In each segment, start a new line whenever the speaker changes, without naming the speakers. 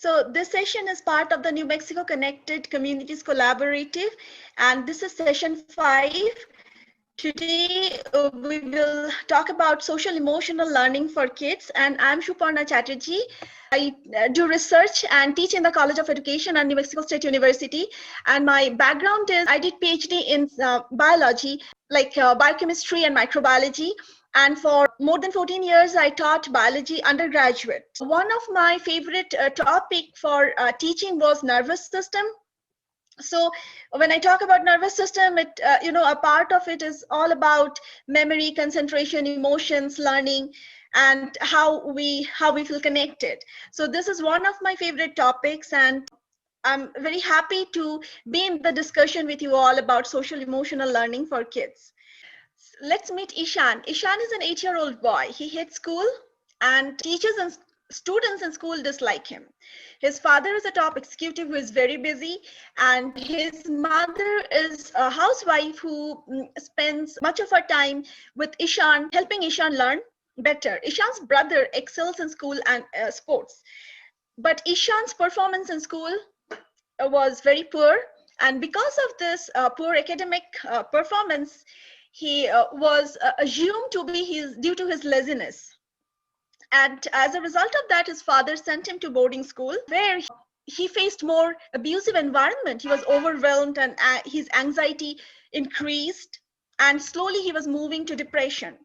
So this session is part of the New Mexico Connected Communities Collaborative, and this is session 5. Today, we will talk about social emotional learning for kids, and I'm Shuparna Chatterjee. I do research and teach in the College of Education at New Mexico State University, and my background is I did PhD in biology, like biochemistry and microbiology. And for more than 14 years, I taught biology undergraduate. One of my favorite topic for teaching was nervous system. So when I talk about nervous system, it a part of it is all about memory, concentration, emotions, learning, and how we feel connected. So this is one of my favorite topics, and I'm very happy to be in the discussion with you all about social emotional learning for kids. Let's meet Ishaan. Ishaan is an 8-year-old boy. He hates school, and teachers and students in school dislike him. His father is a top executive who is very busy, and his mother is a housewife who spends much of her time with Ishaan, helping Ishaan learn better. Ishaan's brother excels in school and sports, but Ishaan's performance in school was very poor, and because of this poor academic performance, he was assumed to be due to his laziness. And as a result of that, his father sent him to boarding school, where he faced more abusive environment. He was overwhelmed, and his anxiety increased, and slowly he was moving to depression.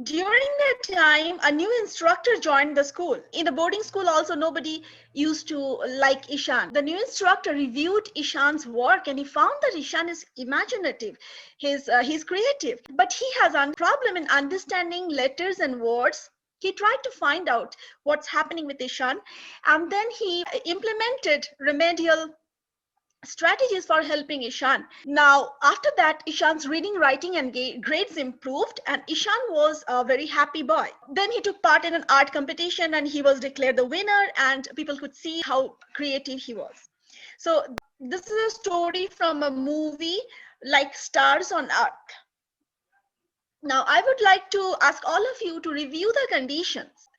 During that time, a new instructor joined the school. In the boarding school also, nobody used to like Ishaan. The new instructor reviewed Ishaan's work, and he found that Ishaan is imaginative, he's creative, but he has a problem in understanding letters and words. He tried to find out what's happening with Ishaan, and then he implemented remedial strategies for helping Ishaan. Now, after that, Ishaan's reading, writing, and grades improved, and Ishaan was a very happy boy. Then he took part in an art competition, and he was declared the winner, and people could see how creative he was. So this is a story from a movie like Stars on Earth. Now, I would like to ask all of you to review the conditions.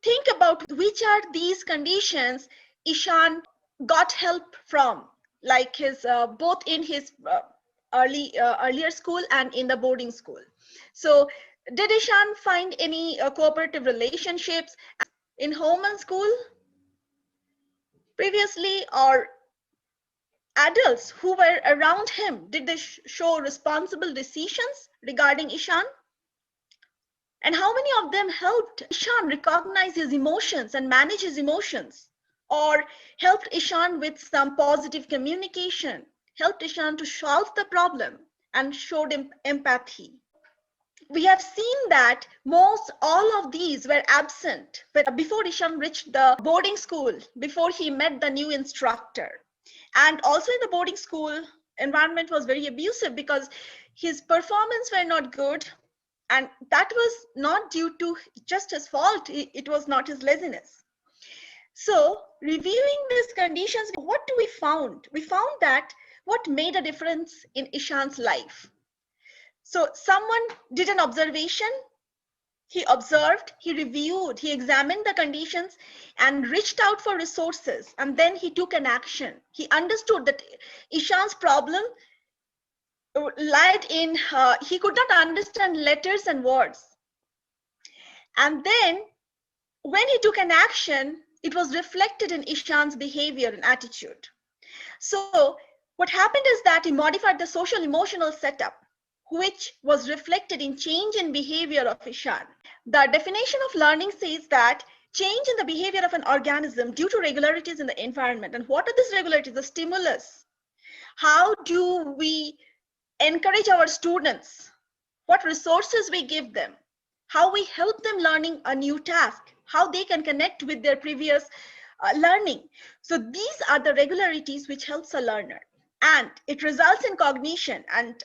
Think about which are these conditions Ishaan got help from, like his both in his earlier school and in the boarding school. So did Ishaan find any cooperative relationships in home and school previously, or adults who were around him, did they show responsible decisions regarding Ishaan? And how many of them helped Ishaan recognize his emotions and manage his emotions, or helped Ishaan with some positive communication, helped Ishaan to solve the problem and showed him empathy? We have seen that most all of these were absent before Ishaan reached the boarding school, before he met the new instructor. And also in the boarding school, environment was very abusive because his performance were not good. And that was not due to just his fault. It was not his laziness. So reviewing these conditions, what do we found? We found that what made a difference in Ishaan's life. So someone did an observation. He observed, he reviewed, he examined the conditions and reached out for resources. And then he took an action. He understood that Ishaan's problem lied in he could not understand letters and words, and then when he took an action, it was reflected in Ishaan's behavior and attitude. So what happened is that he modified the social emotional setup, which was reflected in change in behavior of Ishaan. The definition of learning says that change in the behavior of an organism due to regularities in the environment. And what are these regularities? The stimulus. How do we encourage our students, what resources we give them, how we help them learning a new task, how they can connect with their previous learning. So these are the regularities which helps a learner, and it results in cognition. And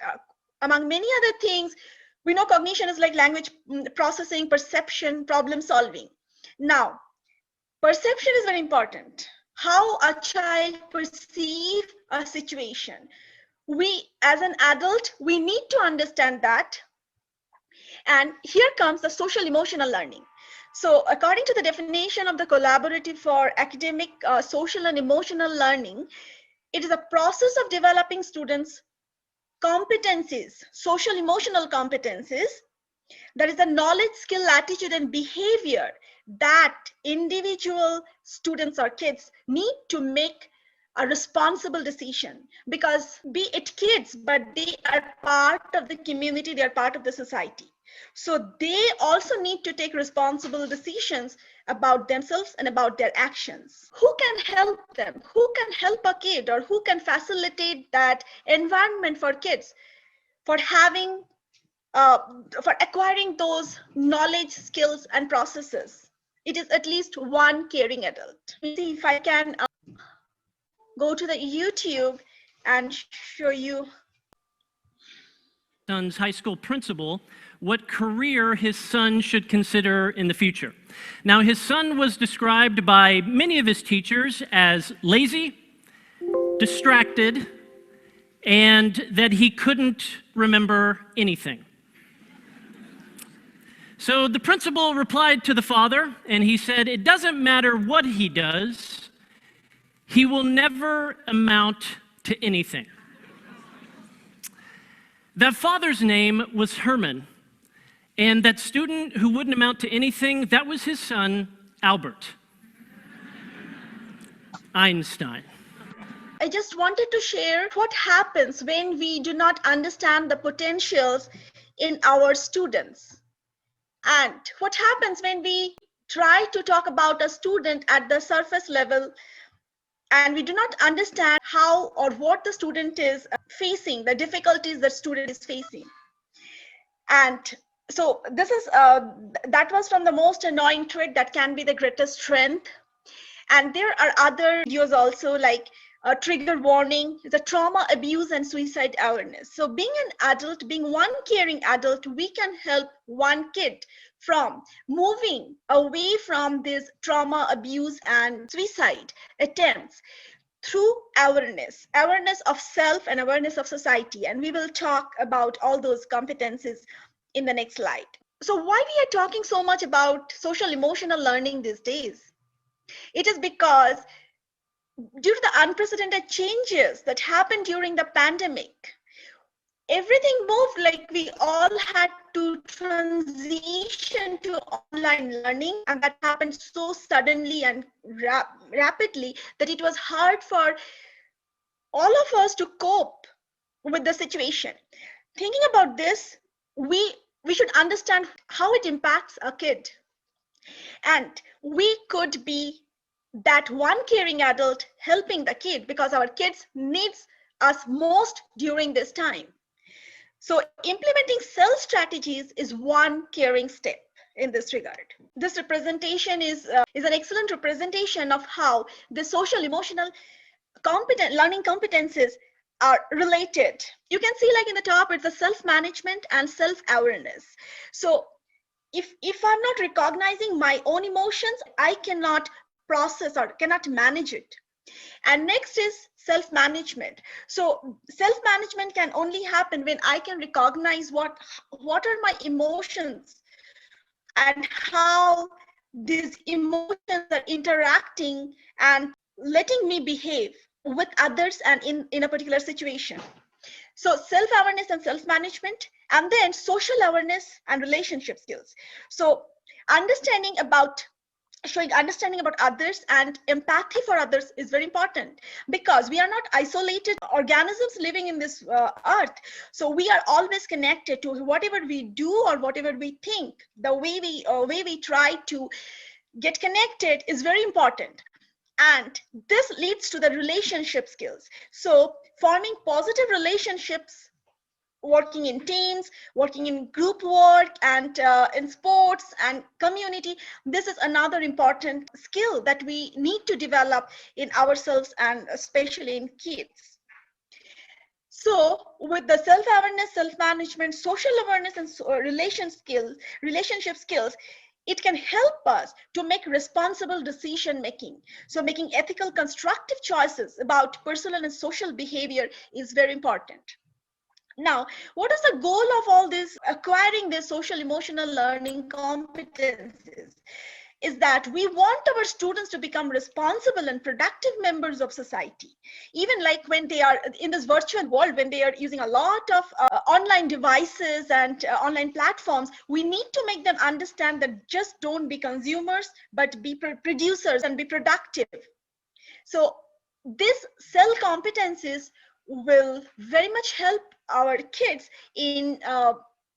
among many other things, we know cognition is like language processing, perception, problem solving. Now, perception is very important. How a child perceives a situation. We, as an adult, we need to understand that. And here comes the social emotional learning. So according to the definition of the collaborative for academic, social and emotional learning, it is a process of developing students' competencies, social emotional competencies, that is the knowledge, skill, attitude, and behavior that individual students or kids need to make a responsible decision. Because be it kids, but they are part of the community, they are part of the society. So they also need to take responsible decisions about themselves and about their actions. Who can help them? Who can help a kid, or who can facilitate that environment for kids for having for acquiring those knowledge, skills, and processes? It is at least one caring adult. Let me see if I can go to the YouTube and show you.
Son's high school principal what career his son should consider in the future. Now, his son was described by many of his teachers as lazy, distracted, and that he couldn't remember anything. So the principal replied to the father, and he said, "It doesn't matter what he does, he will never amount to anything." That father's name was Herman, and that student who wouldn't amount to anything, that was his son, Albert Einstein.
I just wanted to share what happens when we do not understand the potentials in our students. And what happens when we try to talk about a student at the surface level and we do not understand how or what the student is facing, the difficulties the student is facing. And so this is, that was from the most annoying trait that can be the greatest strength. And there are other videos also, like trigger warning, the trauma, abuse, and suicide awareness. So being an adult, being one caring adult, we can help one kid from moving away from this trauma, abuse, and suicide attempts through awareness of self and awareness of society. And we will talk about all those competencies in the next slide. So why we are talking so much about social emotional learning these days? It is because due to the unprecedented changes that happened during the pandemic, everything moved, like we all had to transition to online learning, and that happened so suddenly and rapidly that it was hard for all of us to cope with the situation. Thinking about this, we should understand how it impacts a kid, and we could be that one caring adult helping the kid, because our kids needs us most during this time. So implementing self strategies is one caring step in this regard. This representation is an excellent representation of how the social emotional learning competencies are related. You can see, like in the top, it's the self-management and self-awareness. So if I'm not recognizing my own emotions, I cannot process or cannot manage it. And next is self-management. So self-management can only happen when I can recognize what are my emotions and how these emotions are interacting and letting me behave with others and in a particular situation. So self-awareness and self-management, and then social awareness and relationship skills. So showing understanding about others and empathy for others is very important, because we are not isolated organisms living in this earth. So we are always connected to whatever we do or whatever we think. The way we try to get connected is very important. And this leads to the relationship skills. So forming positive relationships, working in teams, working in group work, and in sports and community. This is another important skill that we need to develop in ourselves, and especially in kids. So with the self-awareness, self-management, social awareness, and relationship skills, it can help us to make responsible decision making. So making ethical, constructive choices about personal and social behavior is very important. Now, what is the goal of all this acquiring this social emotional learning competencies? Is that we want our students to become responsible and productive members of society. Even like when they are in this virtual world, when they are using a lot of online devices and online platforms, we need to make them understand that just don't be consumers, but be producers and be productive. So this cell competencies will very much help our kids in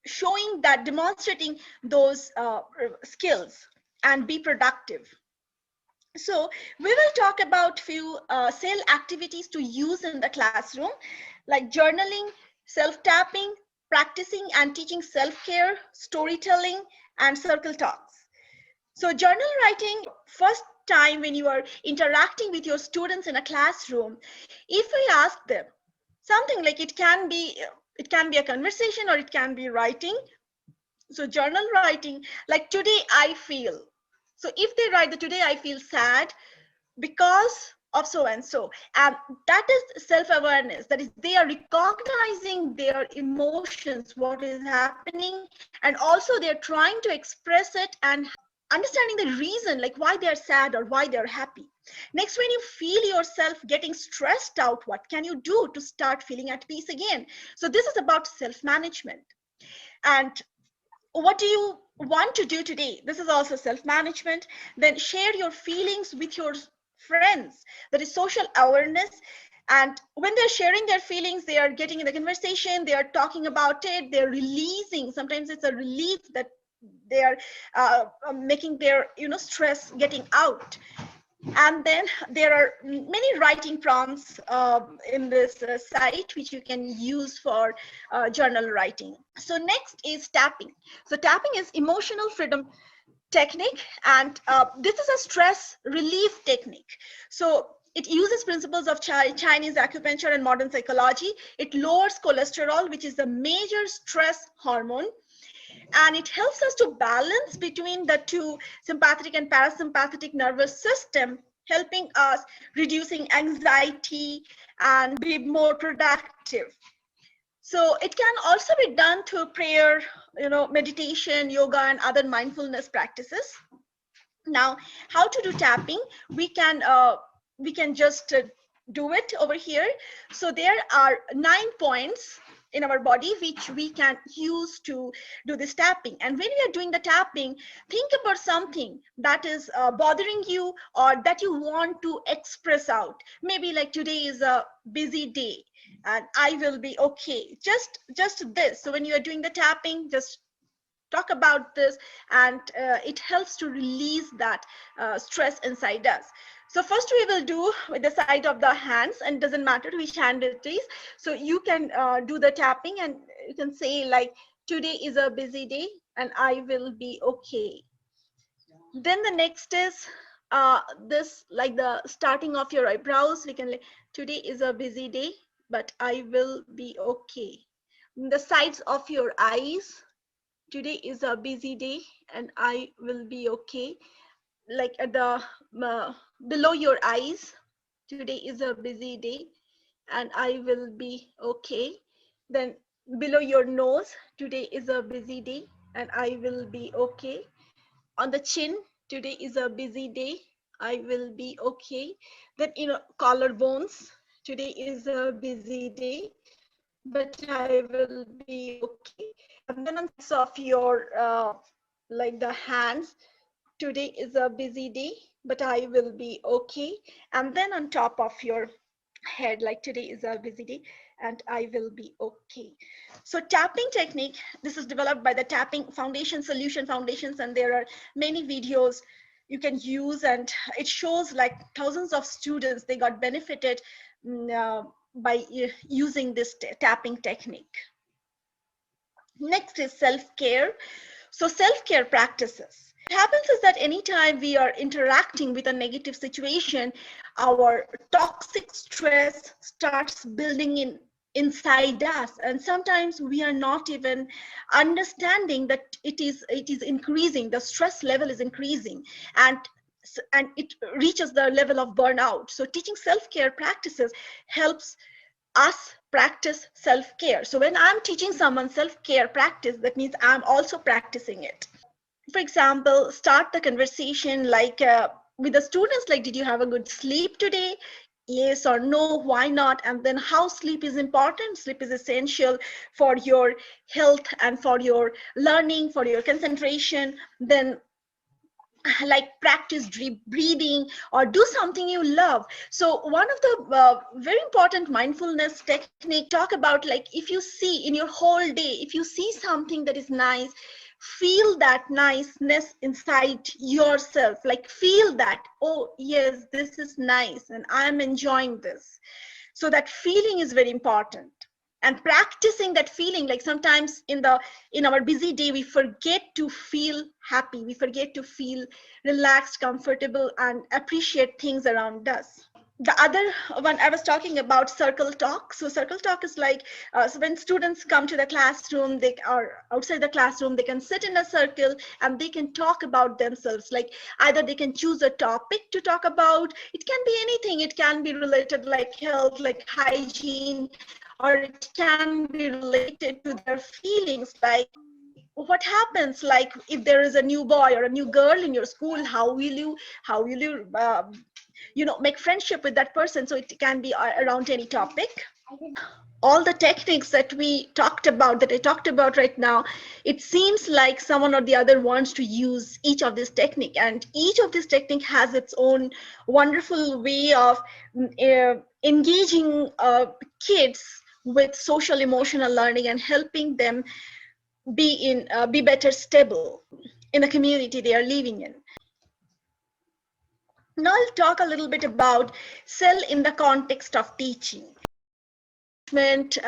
showing that, demonstrating those skills and be productive. So we will talk about few cell activities to use in the classroom, like journaling, self-tapping, practicing and teaching self-care, storytelling, and circle talks. So journal writing, first time when you are interacting with your students in a classroom, if we ask them something like, it can be a conversation or it can be writing. So journal writing, like today I feel. So if they write that today I feel sad because of so and so, and that is self-awareness, that is they are recognizing their emotions, what is happening, and also they're trying to express it and understanding the reason, like why they're sad or why they're happy. Next, when you feel yourself getting stressed out, what can you do to start feeling at peace again? So this is about self-management. And what do you want to do today? This is also self-management. Then share your feelings with your friends. That is social awareness. And when they're sharing their feelings, they are getting in the conversation, they are talking about it, they're releasing. Sometimes it's a relief that they are making their stress getting out. And then there are many writing prompts in this site which you can use for journal writing. So next is tapping. So tapping is emotional freedom technique, and this is a stress relief technique. So it uses principles of Chinese acupuncture and modern psychology. It lowers cholesterol, which is a major stress hormone, and it helps us to balance between the two, sympathetic and parasympathetic nervous system, helping us reducing anxiety and be more productive. So it can also be done through prayer, meditation, yoga, and other mindfulness practices. Now, how to do tapping? We can just do it over here. So there are 9 points in our body which we can use to do this tapping. And when we are doing the tapping, think about something that is bothering you or that you want to express out. Maybe like today is a busy day and I will be okay. Just this. So when you are doing the tapping, just talk about this, and it helps to release that stress inside us. So first we will do with the side of the hands, and doesn't matter which hand it is. So you can do the tapping and you can say like, today is a busy day and I will be okay. Then the next is this, like the starting of your eyebrows. We can like, today is a busy day but I will be okay. The sides of your eyes, today is a busy day and I will be okay. Like at the below your eyes, today is a busy day and I will be okay. Then below your nose, today is a busy day and I will be okay. On the chin, today is a busy day, I will be okay. Then collarbones, today is a busy day but I will be okay. And then on sides of your like the hands, today is a busy day but I will be okay. And then on top of your head, like today is a busy day and I will be okay. So tapping technique, this is developed by the Tapping Foundation, Solution Foundations, and there are many videos you can use, and it shows like thousands of students, they got benefited by using this tapping technique. Next is self-care. So self-care practices. What happens is that anytime we are interacting with a negative situation, our toxic stress starts building inside us, and sometimes we are not even understanding that it is increasing, the stress level is increasing, and it reaches the level of burnout. So teaching self-care practices helps us practice self-care. So when I'm teaching someone self-care practice, that means I'm also practicing it. For example, start the conversation like with the students, like, did you have a good sleep today? Yes or no, why not? And then how sleep is important. Sleep is essential for your health and for your learning, for your concentration. Then like practice deep breathing or do something you love. So one of the very important mindfulness technique talk about, like, if you see in your whole day, if you see something that is nice, feel that niceness inside yourself, like feel that, oh yes, this is nice and I'm enjoying this. So that feeling is very important, and practicing that feeling, like sometimes in our busy day we forget to feel happy, we forget to feel relaxed, comfortable, and appreciate things around us. The other one I was talking about, circle talk. So circle talk is like, so when students come to the classroom, they are outside the classroom, they can sit in a circle and they can talk about themselves. Like either they can choose a topic to talk about, it can be anything, it can be related like health, like hygiene, or it can be related to their feelings, like what happens, like if there is a new boy or a new girl in your school, how will you make friendship with that person. So it can be around any topic. All the techniques that we talked about, that I talked about right now, it seems like someone or the other wants to use each of this technique, and each of this technique has its own wonderful way of engaging kids with social emotional learning and helping them be better stable in the community they are living in. Now I'll talk a little bit about SEL in the context of teaching and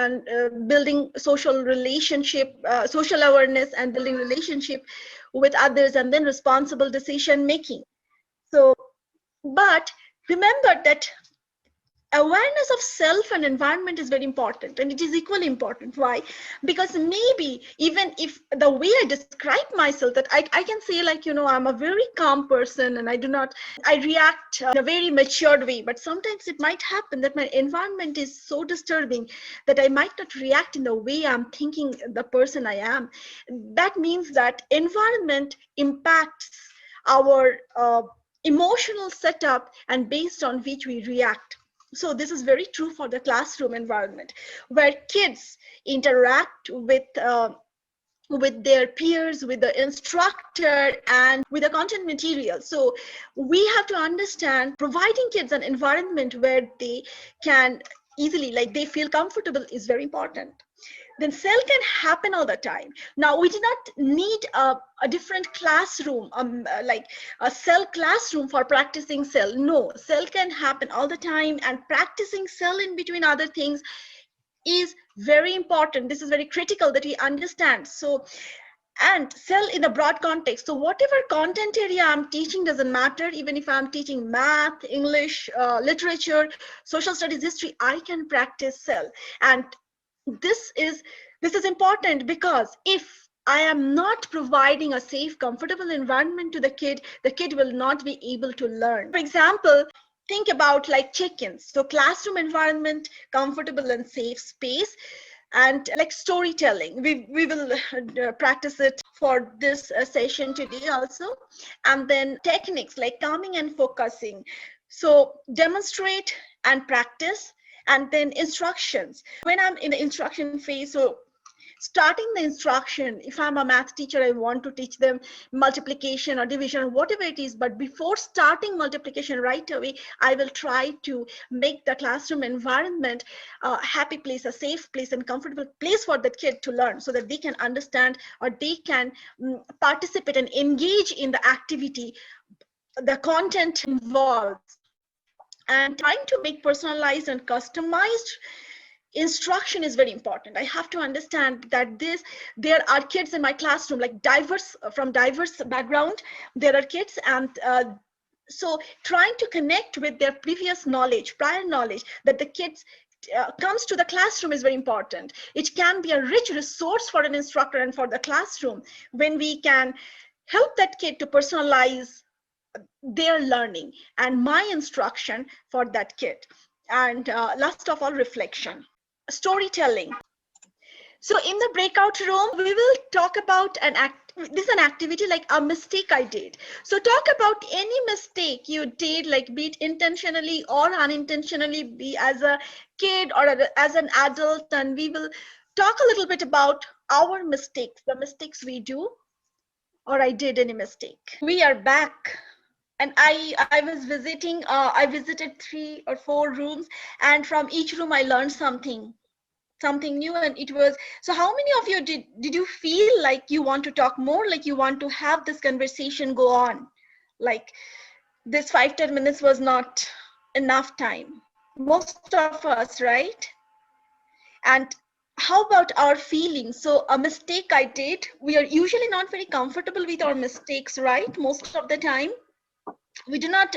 building social relationship, social awareness, and building relationship with others, and then responsible decision making. So, but remember that awareness of self and environment is very important, and it is equally important. Why? Because maybe even if the way I describe myself, that I can say, like, I'm a very calm person and I react in a very matured way, but sometimes it might happen that my environment is so disturbing that I might not react in the way I'm thinking the person I am. That means that environment impacts our emotional setup, and based on which we react. So this is very true for the classroom environment, where kids interact with their peers, with the instructor, and with the content material. So we have to understand providing kids an environment where they can easily, like they feel comfortable, is very important. Then SEL can happen all the time. Now we do not need a different classroom, like a SEL classroom for practicing SEL. No, SEL can happen all the time, and practicing SEL in between other things is very important. This is very critical that we understand. So, and SEL in a broad context. So whatever content area I'm teaching doesn't matter. Even if I'm teaching math, English, literature, social studies, history, I can practice SEL. And this is important, because if I am not providing a safe, comfortable environment to the kid will not be able to learn. For example, think about like check-ins. So classroom environment, comfortable and safe space, and like storytelling. We will practice it for this session today also. And then techniques like calming and focusing. So demonstrate and practice. And then instructions. When I'm in the instruction phase, so starting the instruction, if I'm a math teacher, I want to teach them multiplication or division or whatever it is, but before starting multiplication right away, I will try to make the classroom environment a happy place, a safe place, and comfortable place for the kid to learn, so that they can understand, or they can participate and engage in the activity, the content involved. And trying to make personalized and customized instruction is very important. I have to understand that there are kids in my classroom, like from diverse background. There are kids, and so trying to connect with their previous knowledge, prior knowledge, that the kids comes to the classroom is very important. It can be a rich resource for an instructor and for the classroom, when we can help that kid to personalize their learning and my instruction for that kid. And last of all, reflection. storytelling. So in the breakout room, we will talk about this is an activity like a mistake I did. So talk about any mistake you did, like be it intentionally or unintentionally, be as a kid or as an adult, and we will talk a little bit about our mistakes, the mistakes we do, or I did any mistake. We are back. And I was visiting, I visited 3 or 4 rooms, and from each room I learned something new. And it was, so how many of you did you feel like you want to talk more, like you want to have this conversation go on, like this 5-10 minutes was not enough time? Most of us, right? And how about our feelings? So a mistake I did, we are usually not very comfortable with our mistakes, right? Most of the time we do not,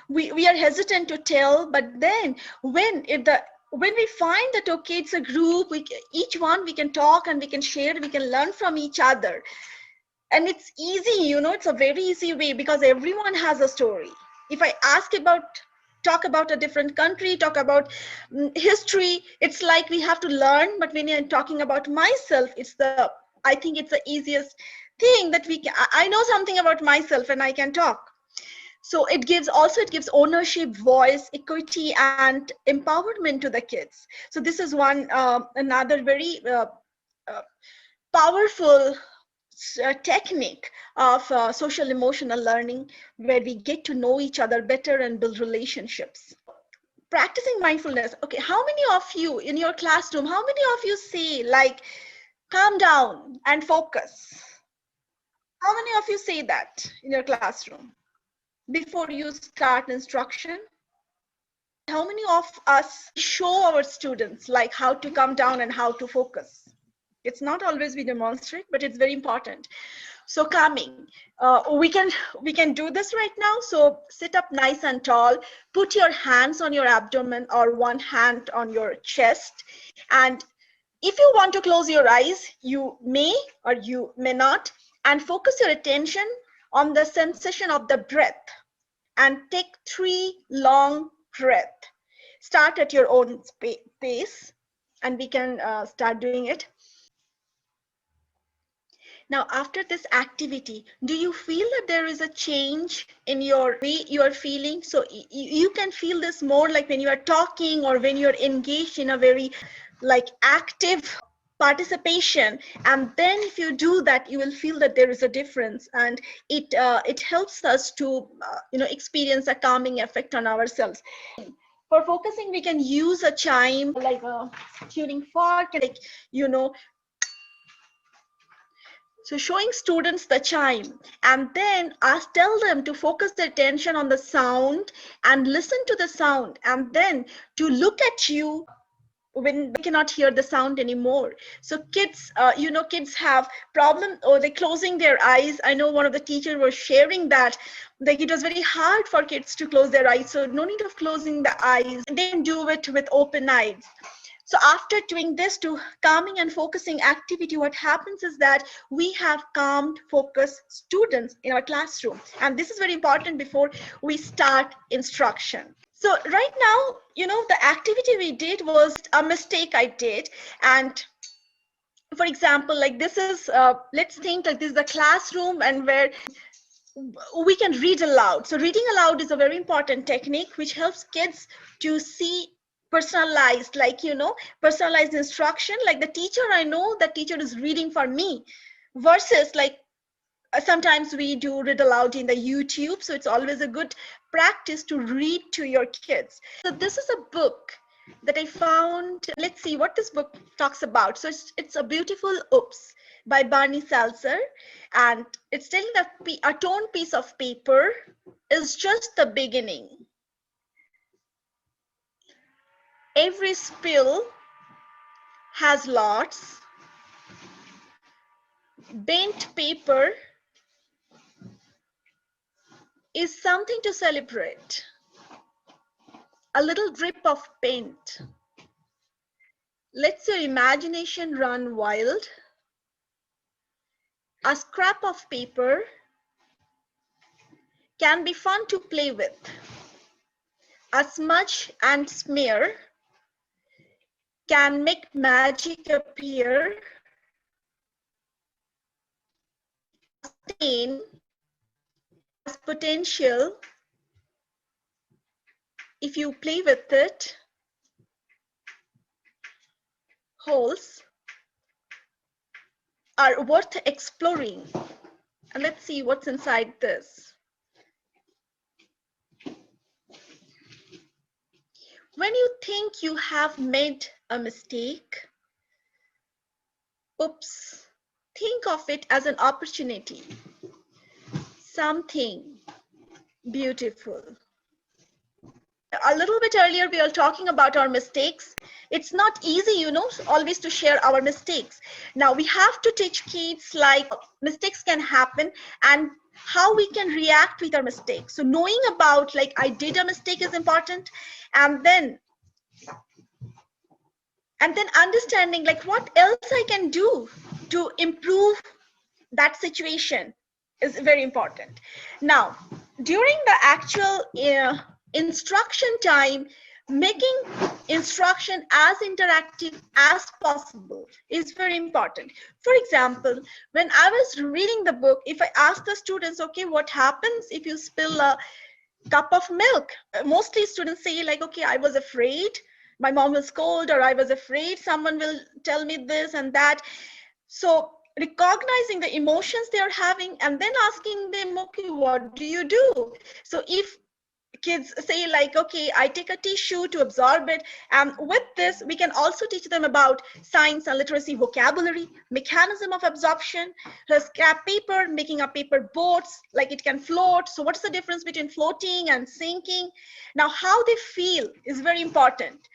we are hesitant to tell. But then when we find that okay, it's a group, each one we can talk and we can share, we can learn from each other, and it's easy, it's a very easy way, because everyone has a story. If I talk about a different country, talk about history, it's like we have to learn. But when I'm talking about myself, I think it's the easiest thing that I know something about myself and I can talk. So it gives ownership, voice, equity, and empowerment to the kids. So this is another very powerful technique of social emotional learning, where we get to know each other better and build relationships. Practicing mindfulness. Okay, how many of you in your classroom, how many of you say like, calm down and focus? How many of you say that in your classroom before you start instruction? How many of us show our students like how to calm down and how to focus? It's not always we demonstrate, but it's very important. So calming, we can do this right now. So sit up nice and tall, put your hands on your abdomen or one hand on your chest, and if you want to close your eyes, you may or you may not, and focus your attention on the sensation of the breath, and take 3 long breaths. Start at your own pace, and we can start doing it. Now, after this activity, do you feel that there is a change in your way you are feeling? So you can feel this more like when you are talking or when you're engaged in a very like active participation. And then if you do that, you will feel that there is a difference, and it helps us to experience a calming effect on ourselves. For focusing, we can use a chime like a tuning fork, like so showing students the chime, and then tell them to focus their attention on the sound and listen to the sound, and then to look at you when they cannot hear the sound anymore. So kids, kids have problem or they closing their eyes. I know one of the teachers was sharing that, like it was very hard for kids to close their eyes. So no need of closing the eyes. They can do it with open eyes. So after doing this to calming and focusing activity, what happens is that we have calmed, focused students in our classroom. And this is very important before we start instruction. So right now, the activity we did was a mistake I did. And for example, like this is, let's think like this is a classroom and where we can read aloud. So reading aloud is a very important technique which helps kids to see personalized, personalized instruction. Like the teacher, I know that teacher is reading for me, versus like sometimes we do read aloud in the YouTube. So it's always a good practice to read to your kids. So this is a book that I found. Let's see what this book talks about. So it's a beautiful Oops by Barney Salzer, and it's telling that a torn piece of paper is just the beginning. Every spill has lots. Bent paper is something to celebrate. A little drip of paint lets your imagination run wild. A scrap of paper can be fun to play with. A smudge and smear can make magic appear, as pain, as potential, if you play with it, holes are worth exploring. And let's see what's inside this. When you think you have made a mistake, oops, think of it as an opportunity, something beautiful. A little bit earlier, we were talking about our mistakes. It's not easy, you know, always to share our mistakes. Now we have to teach kids like mistakes can happen and how we can react with our mistakes. So knowing about like I did a mistake is important, and then understanding like what else I can do to improve that situation is very important. Now, during the actual instruction time, making instruction as interactive as possible is very important. For example, when I was reading the book, if I ask the students, okay, what happens if you spill a cup of milk? Mostly students say like, okay, I was afraid my mom will scold, or I was afraid someone will tell me this and that. So recognizing the emotions they are having and then asking them, okay, what do you do? So if kids say like, okay, I take a tissue to absorb it, and with this we can also teach them about science and literacy vocabulary, mechanism of absorption, scrap paper, making a paper boats, like it can float. So what's the difference between floating and sinking? Now how they feel is very important.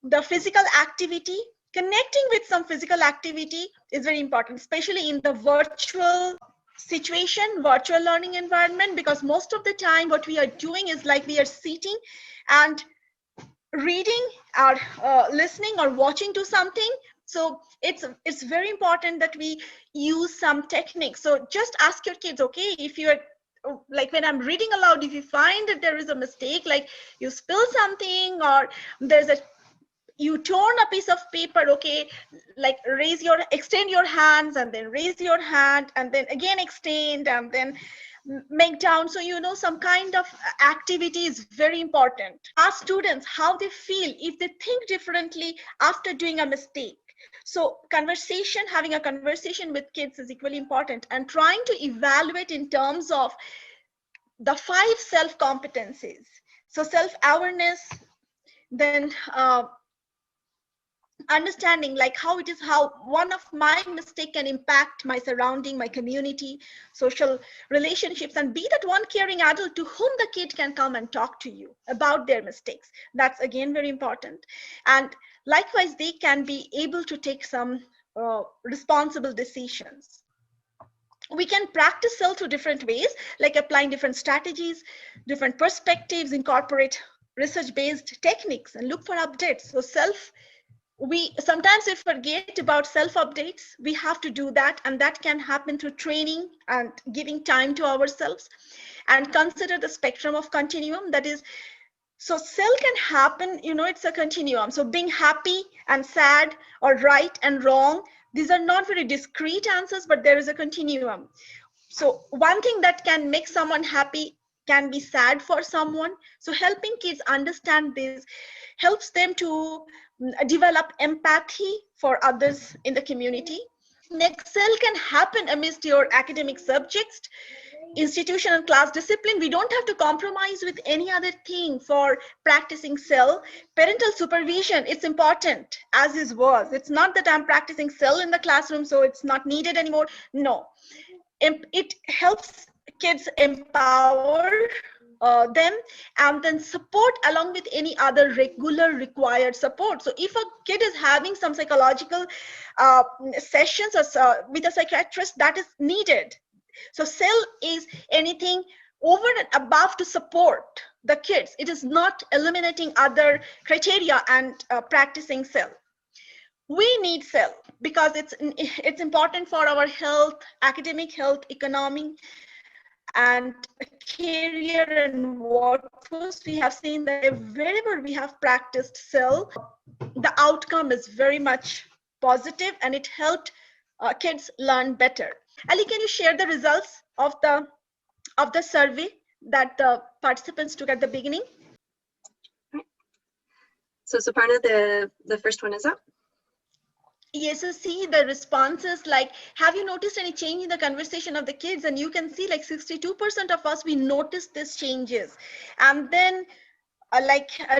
The physical activity, connecting with some physical activity is very important, especially in the virtual situation, virtual learning environment, because most of the time what we are doing is like we are sitting and reading or listening or watching to something. So it's very important that we use some techniques. So just ask your kids, okay, if you're like when I'm reading aloud, if you find that there is a mistake, like you spill something or there's a you torn a piece of paper, okay, like extend your hands and then raise your hand and then again extend and then make down. So you know, some kind of activity is very important. Ask students how they feel if they think differently after doing a mistake. So conversation, having a conversation with kids is equally important, and trying to evaluate in terms of the 5 self competencies. So self-awareness, then understanding like how it is, how one of my mistake can impact my surrounding, my community, social relationships, and be that one caring adult to whom the kid can come and talk to you about their mistakes. That's again very important. And likewise, they can be able to take some responsible decisions. We can practice self through different ways, like applying different strategies, different perspectives, incorporate research-based techniques, and look for updates. So we sometimes we forget about self updates. We have to do that, and that can happen through training and giving time to ourselves. And consider the spectrum of continuum, that is, so self can happen, you know, it's a continuum. So being happy and sad or right and wrong, these are not very discrete answers, but there is a continuum. So one thing that can make someone happy can be sad for someone. So helping kids understand this helps them to develop empathy for others in the community. Excel can happen amidst your academic subjects, institution and class discipline. We don't have to compromise with any other thing for practicing cell. Parental supervision, it's important, as is was. It's not that I'm practicing cell in the classroom, so it's not needed anymore. No, it helps kids empower them, and then support along with any other regular required support. So if a kid is having some psychological sessions or with a psychiatrist, that is needed. So cell is anything over and above to support the kids. It is not eliminating other criteria and practicing cell. We need cell because it's important for our health, academic health, economy, and career and workforce, we have seen that wherever we have practiced SEL, the outcome is very much positive and it helped kids learn better. Ali, can you share the results of the survey that the participants took at the beginning?
So Suparna, the first one is up.
Yes, so see the responses, like, have you noticed any change in the conversation of the kids? And you can see like 62% of us, we noticed these changes. And then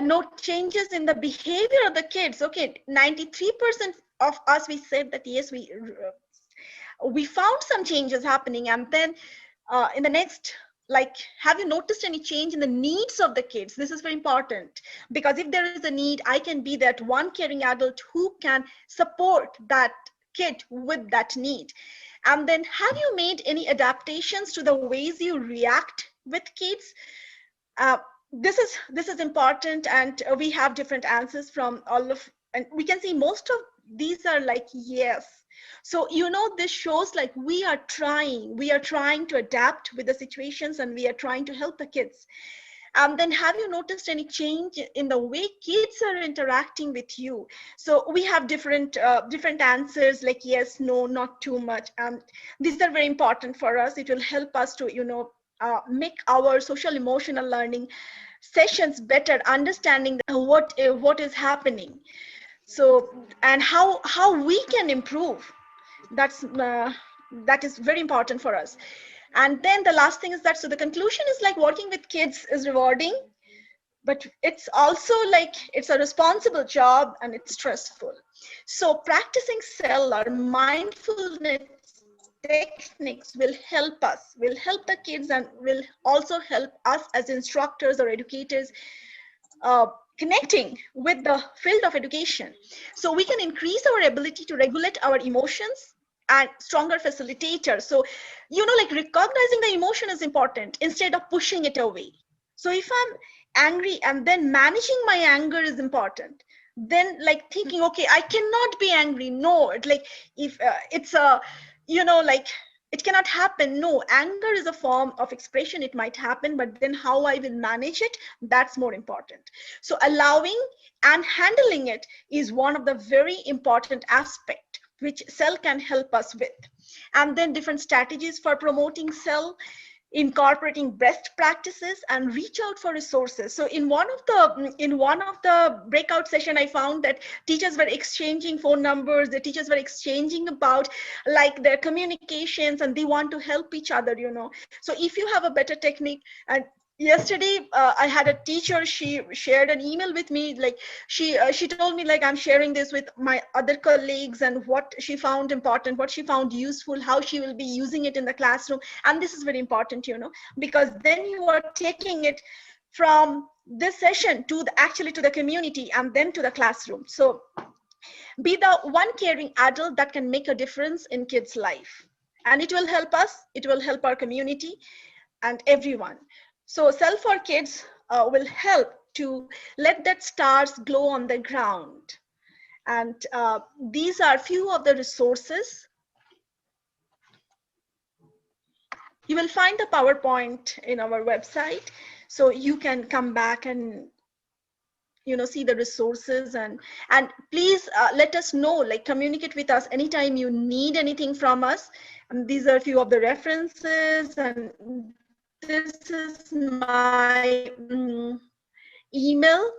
note changes in the behavior of the kids. Okay, 93% of us, we said that yes, we found some changes happening. And then in the next, like, have you noticed any change in the needs of the kids? This is very important, because if there is a need, I can be that one caring adult who can support that kid with that need. And then, have you made any adaptations to the ways you react with kids? This is important, and we have different answers from all of, and we can see most of these are like yes. So, this shows like we are trying to adapt with the situations, and we are trying to help the kids. And then, have you noticed any change in the way kids are interacting with you? So we have different answers, like yes, no, not too much. These are very important for us. It will help us to, make our social emotional learning sessions better, understanding what is happening. So, and how we can improve. That is very important for us. And then the last thing is that, so the conclusion is like working with kids is rewarding, but it's also like it's a responsible job and it's stressful. So practicing SEL or mindfulness techniques will help the kids, and will also help us as instructors or educators connecting with the field of education. So we can increase our ability to regulate our emotions and stronger facilitator. So, like recognizing the emotion is important instead of pushing it away. So if I'm angry, and then managing my anger is important. Then like thinking, okay, I cannot be angry. No, like if it's a, like it cannot happen. No, anger is a form of expression. It might happen, but then how I will manage it, that's more important. So allowing and handling it is one of the very important aspects which SEL can help us with. And then different strategies for promoting SEL, incorporating best practices, and reach out for resources. So in one of the breakout session, I found that teachers were exchanging phone numbers. The teachers were exchanging about like their communications, and they want to help each other. So if you have a better technique, and yesterday I had a teacher, she shared an email with me, like she told me like, I'm sharing this with my other colleagues, and what she found important, what she found useful, how she will be using it in the classroom. And this is very important, because then you are taking it from this session to the community, and then to the classroom. So be the one caring adult that can make a difference in kids' life, and it will help us, it will help our community and everyone. So SEL for Kids will help to let that stars glow on the ground. And these are few of the resources. You will find the PowerPoint in our website, so you can come back and see the resources, and please let us know, like communicate with us anytime you need anything from us. And these are a few of the references, and this is my email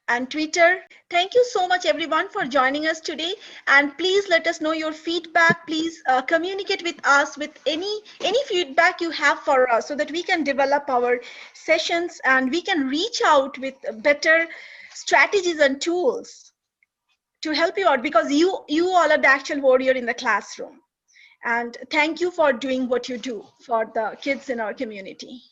and Twitter. Thank you so much everyone for joining us today, and please let us know your feedback. Please communicate with us with any feedback you have for us, so that we can develop our sessions and we can reach out with better strategies and tools to help you out, because you all are the actual warrior in the classroom. And thank you for doing what you do for the kids in our community.